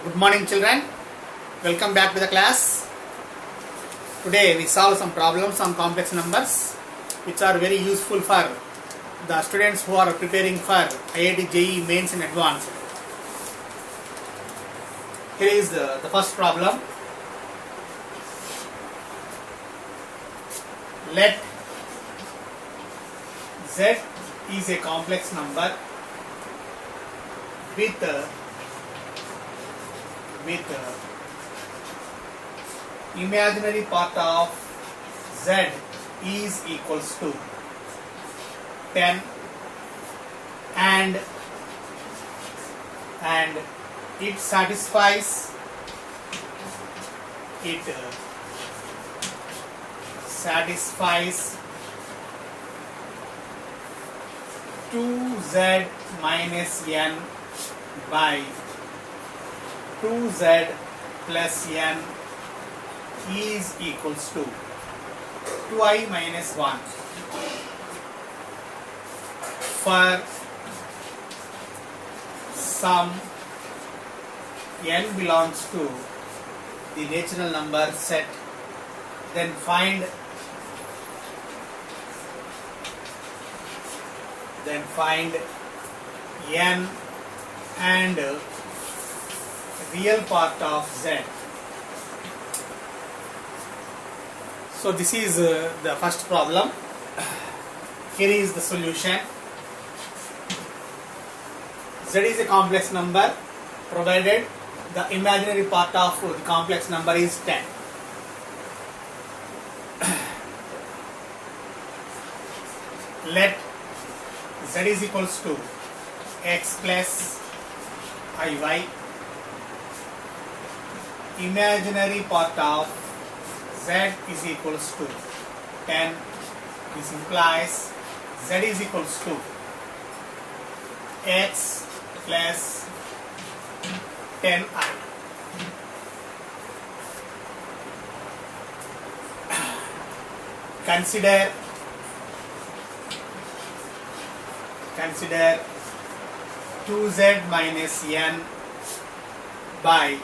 Good morning children, welcome back to the class. Today we solve some problems on complex numbers which are very useful for the students who are preparing for IIT JEE Mains and Advanced. Here is the first problem. Let Z is a complex number with imaginary part of Z is equals to 10 and it satisfies 2z minus n by 2z plus n is equals to 2i minus 1 for some n belongs to the natural number set. Then find n and real part of Z. So this is the first problem. Here is the solution. Z is a complex number provided the imaginary part of the complex number is 10. Let Z is equals to x plus iy. Imaginary part of Z is equals to 10. This implies Z is equals to x plus 10i. Consider 2z minus n by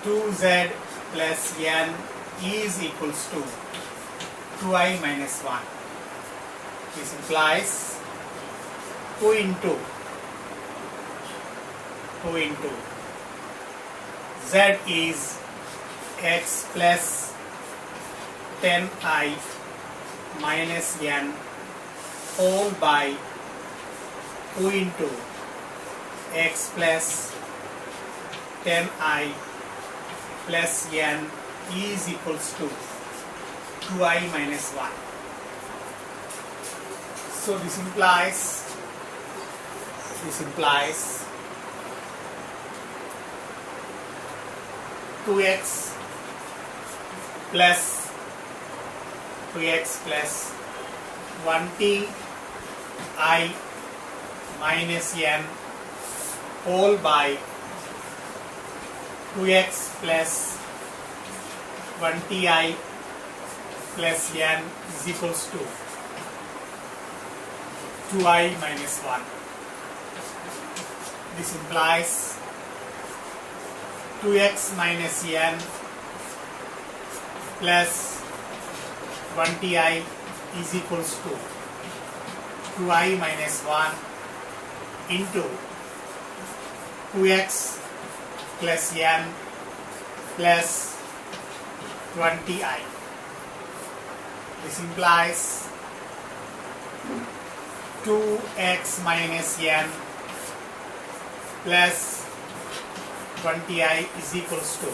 2z plus n is equals to 2i minus 1. This implies 2 into z is x plus 10i minus n whole by 2 into x plus 10i plus n is equals to 2i minus 1. So this implies 2x plus 20i minus n whole by 2x plus 20i plus n is equals to 2i minus 1. This implies 2x minus n plus 20i is equals to 2i minus 1 into 2x plus n plus 20i. This implies 2x minus n plus 20i is equals to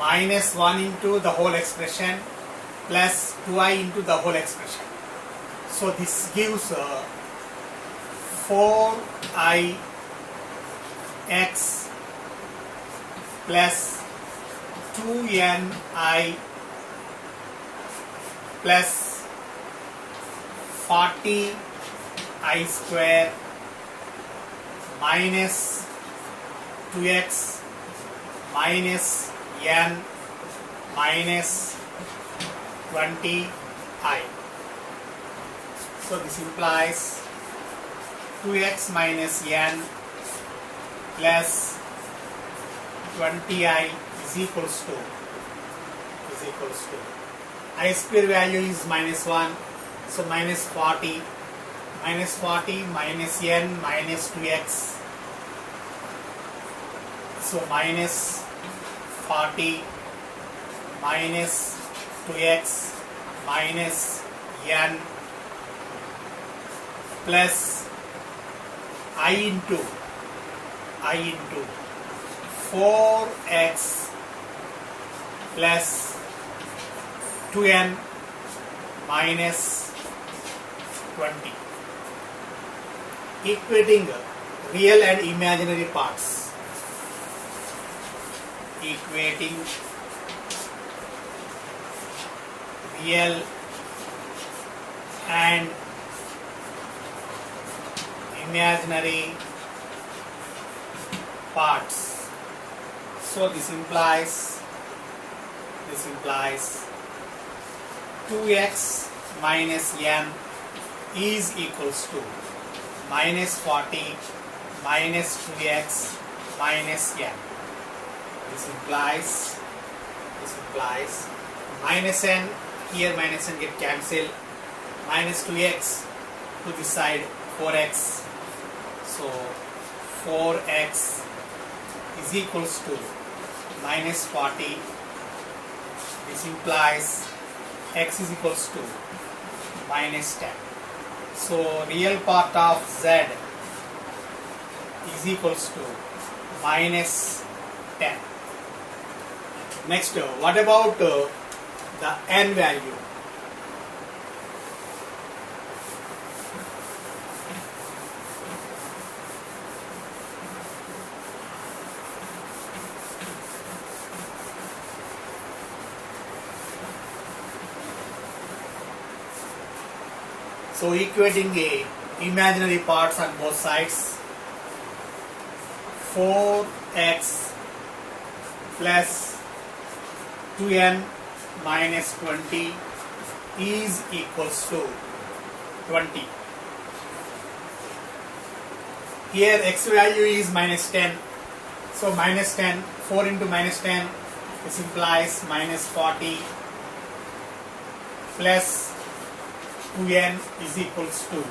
minus 1 into the whole expression plus 2i into the whole expression. So this gives 4i x plus 2ni plus 40i square minus 2x minus n minus 20i. So this implies 2x minus n plus 20i is equals to I square value is minus 1, so minus 40 minus n minus 2x, so minus 40 minus 2x minus n plus I into 4x plus 2n minus 20. Equating real and imaginary parts. Equating real and imaginary parts. So this implies 2x minus n is equals to minus 40 minus 2x minus n. This implies minus n, here minus n get cancelled, minus 2x to this side 4x, so 4x is equals to minus 40. This implies x is equals to minus 10. So real part of z is equals to minus 10. Next, what about the n value? So equating the imaginary parts on both sides, 4x plus 2n minus 20 is equals to 20. Here x value is minus 10, so minus 10, 4 into minus 10, this implies minus 40 plus 2n is equals to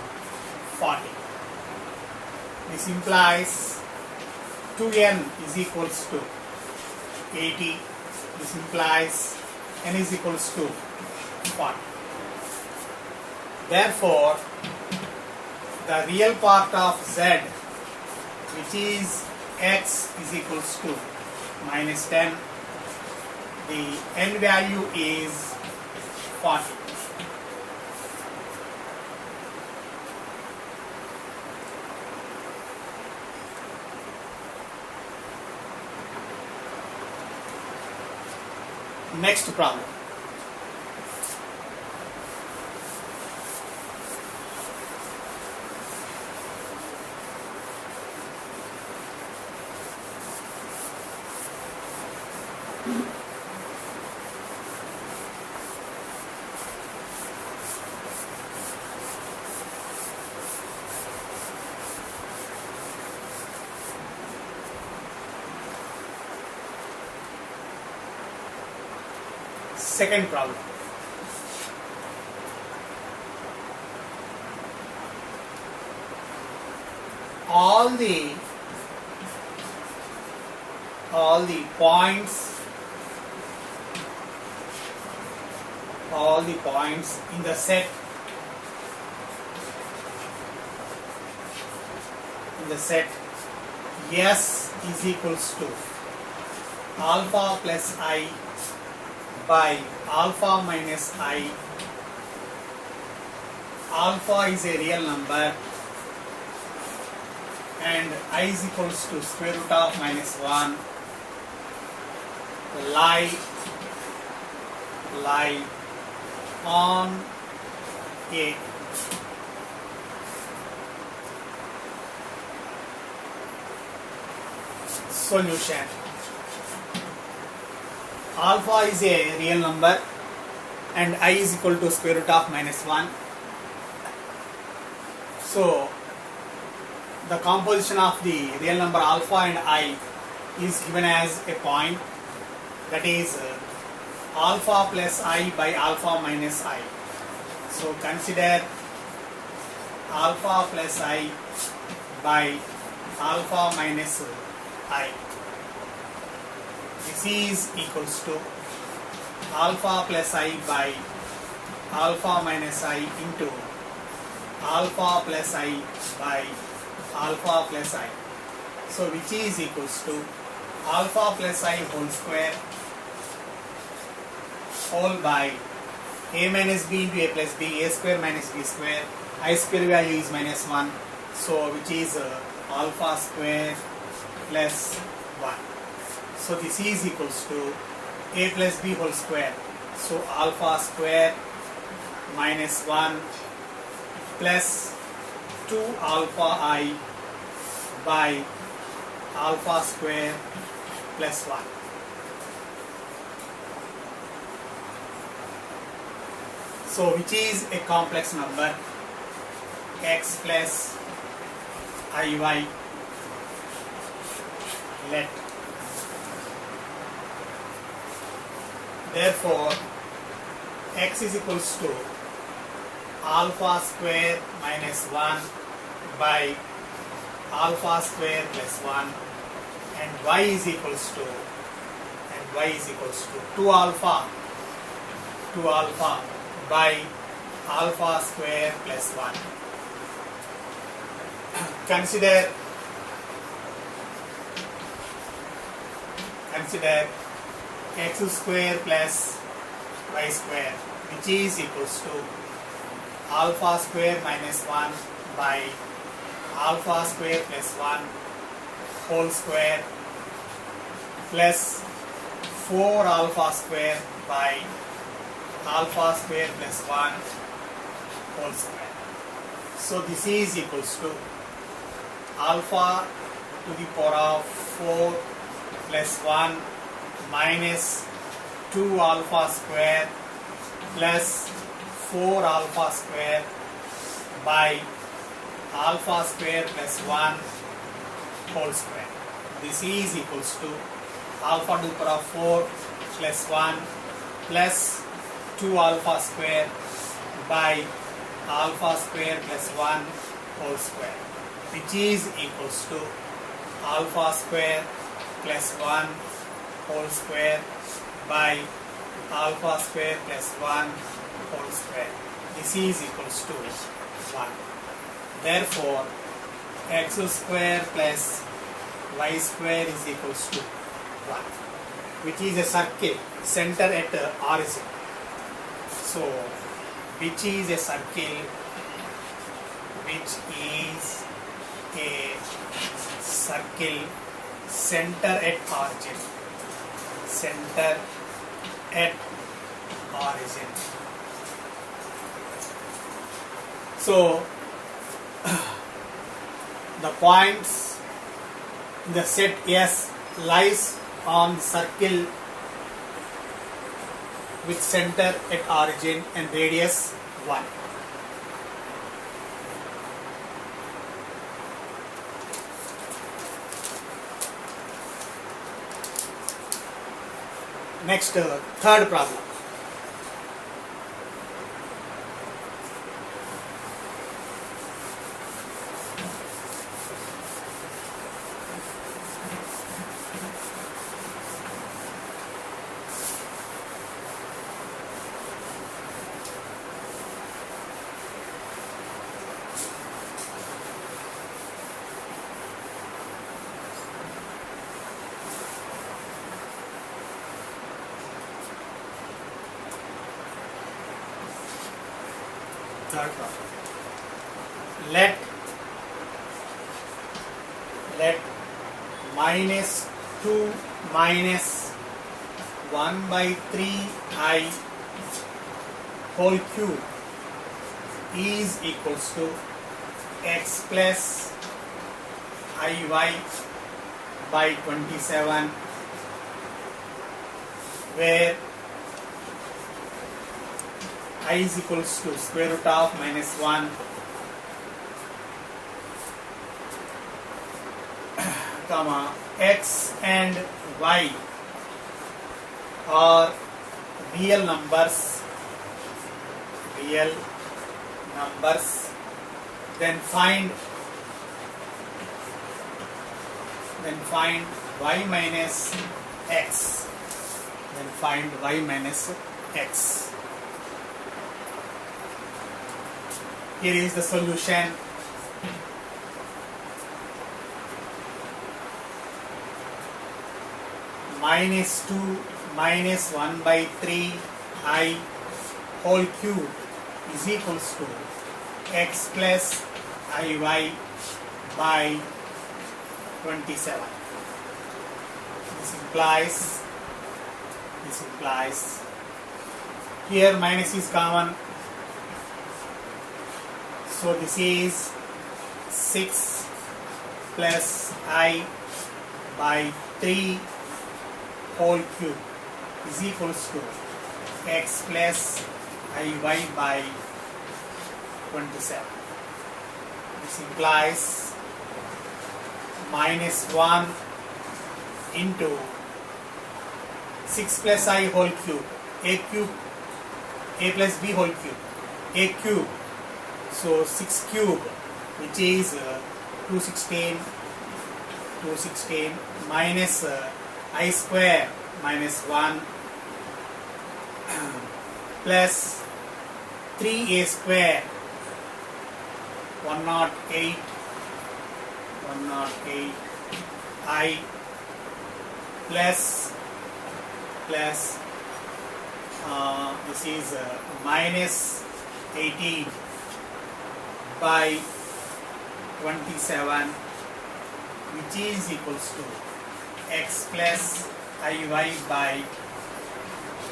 40. This implies 2n is equals to 80. This implies n is equals to 40. Therefore, the real part of z, which is x is equals to minus 10, the n value is 40. Next problem. Second problem. All the points in the set S is equals to alpha plus I by alpha minus I. Alpha is a real number and I is equals to square root of minus 1 lie on a solution. Alpha is a real number and I is equal to square root of minus 1. So the composition of the real number alpha and I is given as a point, that is alpha plus I by alpha minus I. So consider alpha plus I by alpha minus I. This is equals to alpha plus I by alpha minus I into alpha plus I by alpha plus I. So which is equals to alpha plus I whole square whole by a minus b into a plus b, a square minus b square, I square value is minus 1, so which is alpha square plus 1. So this is equals to a plus b whole square, so alpha square minus 1 plus 2 alpha I by alpha square plus 1. So which is a complex number, x plus iy. Let therefore x is equals to alpha square minus 1 by alpha square plus 1, and y is equals to 2 alpha by alpha square plus 1. Consider x square plus y square, which is equals to alpha square minus 1 by alpha square plus 1 whole square plus 4 alpha square by alpha square plus 1 whole square. So this is equals to alpha to the power of 4 plus 1 minus 2 alpha square plus 4 alpha square by alpha square plus 1 whole square. This is equals to alpha to the power of 4 plus 1 plus 2 alpha square by alpha square plus 1 whole square, which is equals to alpha square plus 1 whole square by alpha square plus 1 whole square. This is equals to 1. Therefore, x square plus y square is equals to 1, which is a circle center at origin. So, which is a circle which is a circle center at origin. Center at origin. So, the points in the set S lies on circle with center at origin and radius 1. Next, third problem. Third problem. Let minus 2 minus 1 by 3i whole cube is equals to x plus iy by 27, where I is equals to square root of minus 1 comma x and y are real numbers, then find y minus x. Here is the solution. Minus 2 minus 1 by 3 I whole cube is equals to x plus iy by 27. This implies here minus is common, so this is 6 plus I by 3 whole cube is equals to x plus iy by 27. This implies minus 1 into 6 plus I whole cube, a plus b whole cube, a cube. So 6 cube, which is 216 minus I square minus 1 plus 3a square 108 I plus this is minus 18 by 27, which is equals to x plus iy by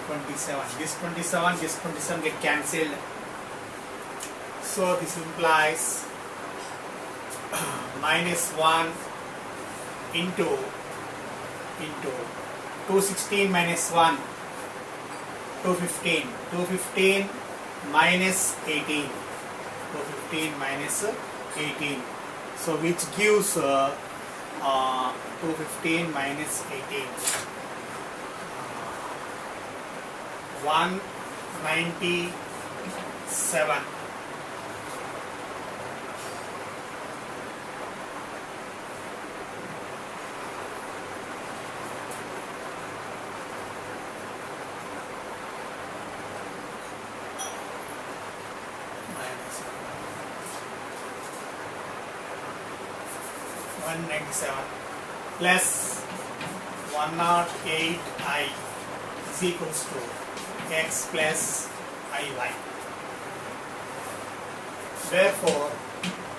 27. This 27 get cancelled, so this implies minus 1 into 216 minus 1 215 minus 18, so which gives 215 minus 18 197. Plus 108 I is equals to x plus iy. Therefore,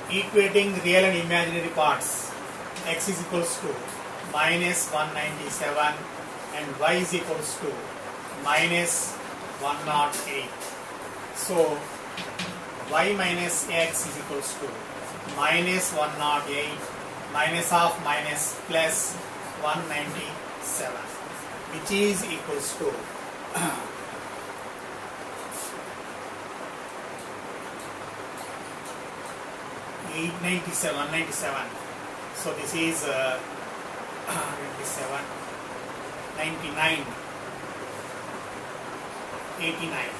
equating real and imaginary parts, x is equals to minus 197 and y is equals to minus 108. So y minus x is equals to minus 108 minus of minus plus 197, which is equals to 197. So this is 97, 99, 89.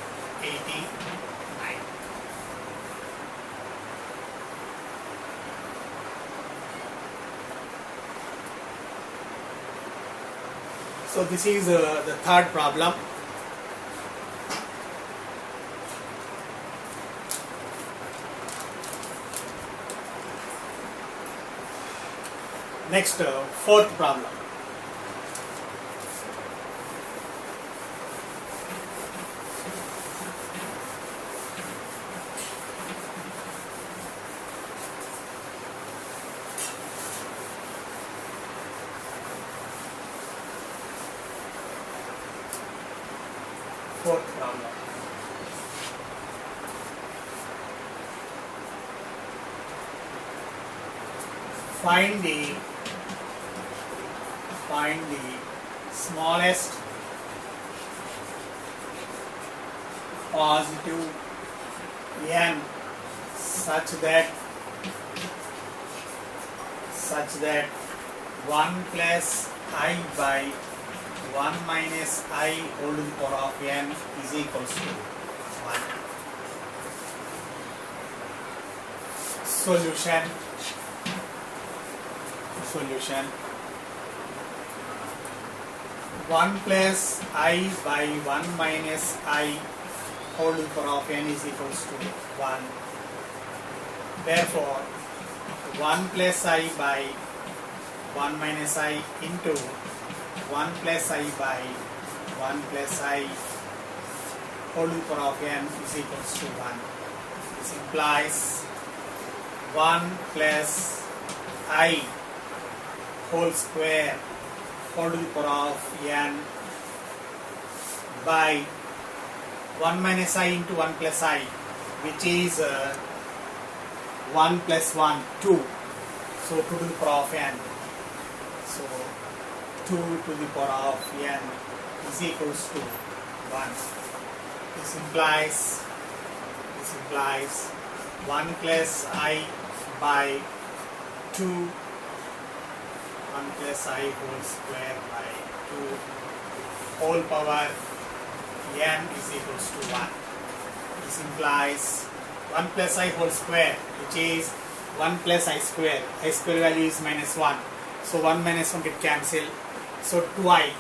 So this is the third problem. Next, fourth problem. Find the smallest positive n such that 1 plus I by 1 minus I whole to the power of n is equals to 1. Solution 1 plus I by 1 minus I whole to the power of n is equals to 1. Therefore 1 plus I by 1 minus I into 1 plus I by 1 plus I whole to the power of n is equals to 1. This implies 1 plus I whole square whole to the power of n by 1 minus I into 1 plus I, which is 1 plus 1, 2. So 2 to the power of n. So 2 to the power of n is equals to 1. This implies 1 plus I by 2, 1 plus I whole square by 2 whole power n is equals to 1. This implies 1 plus I whole square, which is 1 plus I square. I square value is minus 1. So 1 minus 1 get cancelled. So 2I.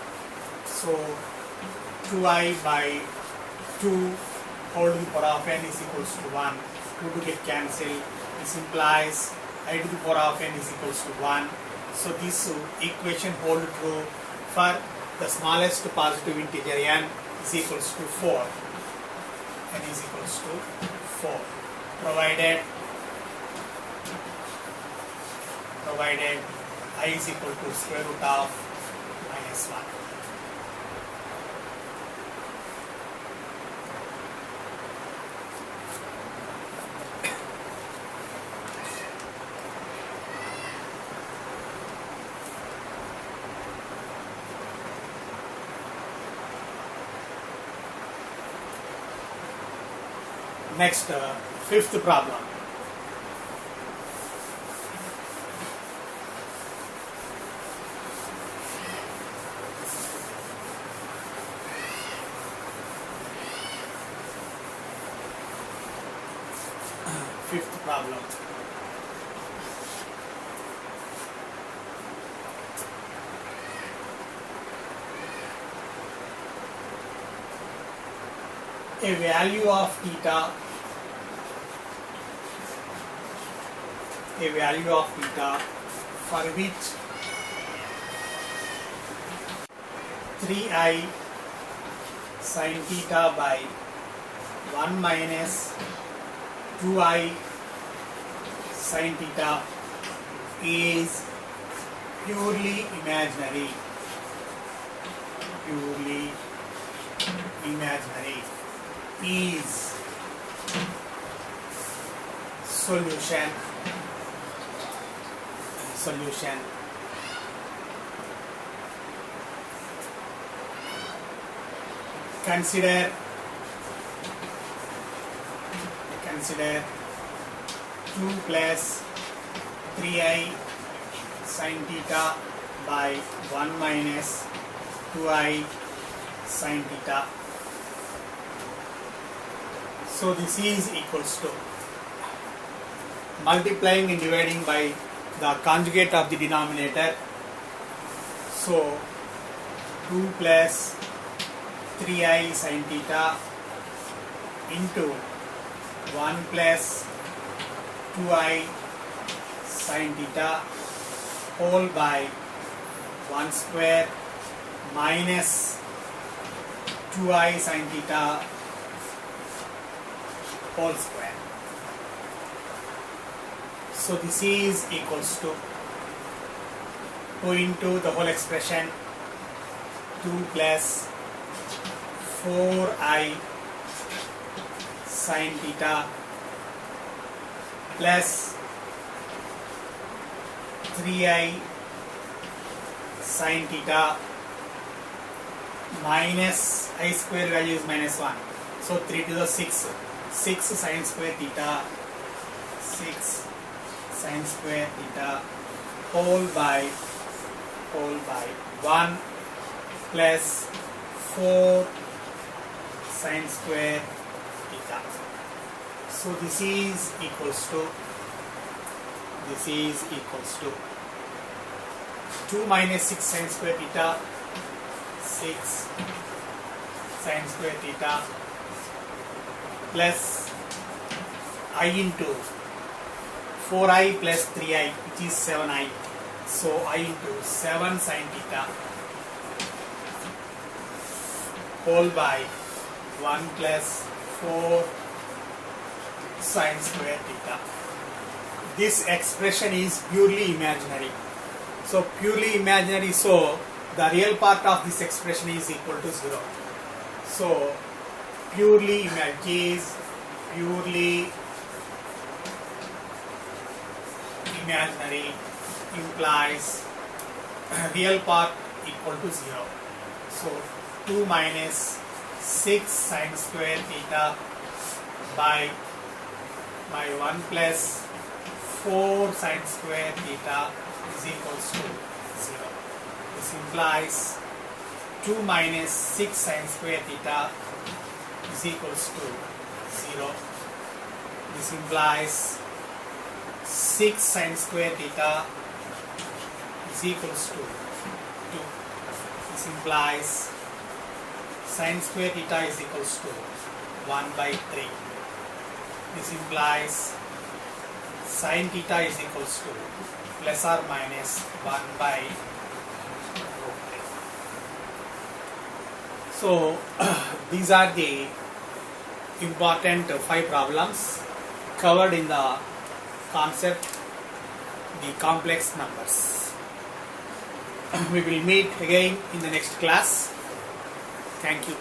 So 2I by 2 whole to the power of n is equals to 1. 2 to get cancelled. This implies I to the power of n is equals to 1. So this equation hold true for the smallest positive integer n is equals to 4. N is equals to 4. Provided I is equal to square root of minus 1. Next, fifth problem. Fifth problem. A value of theta for which 3i sin theta by 1 minus 2i sin theta is purely imaginary. Is solution. Consider 2 plus 3i sin theta by 1 minus 2i sin theta. So this is equals to multiplying and dividing by the conjugate of the denominator. So 2 plus 3i sin theta into 1 plus 2i sin theta whole by 1 square minus 2i sin theta whole square. So this is equals to 2 into the whole expression 2 plus 4i sin theta plus 3i sin theta minus I square value is minus 1. So 3 to the 6 sin square theta, 6 sin square theta whole by whole by 1 plus 4 sine square theta. So this is equals to 2 minus 6 sine square theta, 6 sine square theta plus I into 4i plus 3i, which is 7i. So I into 7 sine theta whole by 1 plus 4 sine square theta. This expression is purely imaginary. So purely imaginary, so the real part of this expression is equal to 0. So purely imaginary implies real part equal to 0. So 2 minus 6 sine square theta by 1 plus 4 sine square theta is equals to 0. This implies 2 minus 6 sine square theta is equals to 0. This implies 6 sine square theta is equals to 2. This implies sine square theta is equals to 1 by 3. This implies sine theta is equals to plus or minus 1 by root 3. So these are the important 5 problems covered in the concept, the complex numbers. We will meet again in the next class. Thank you.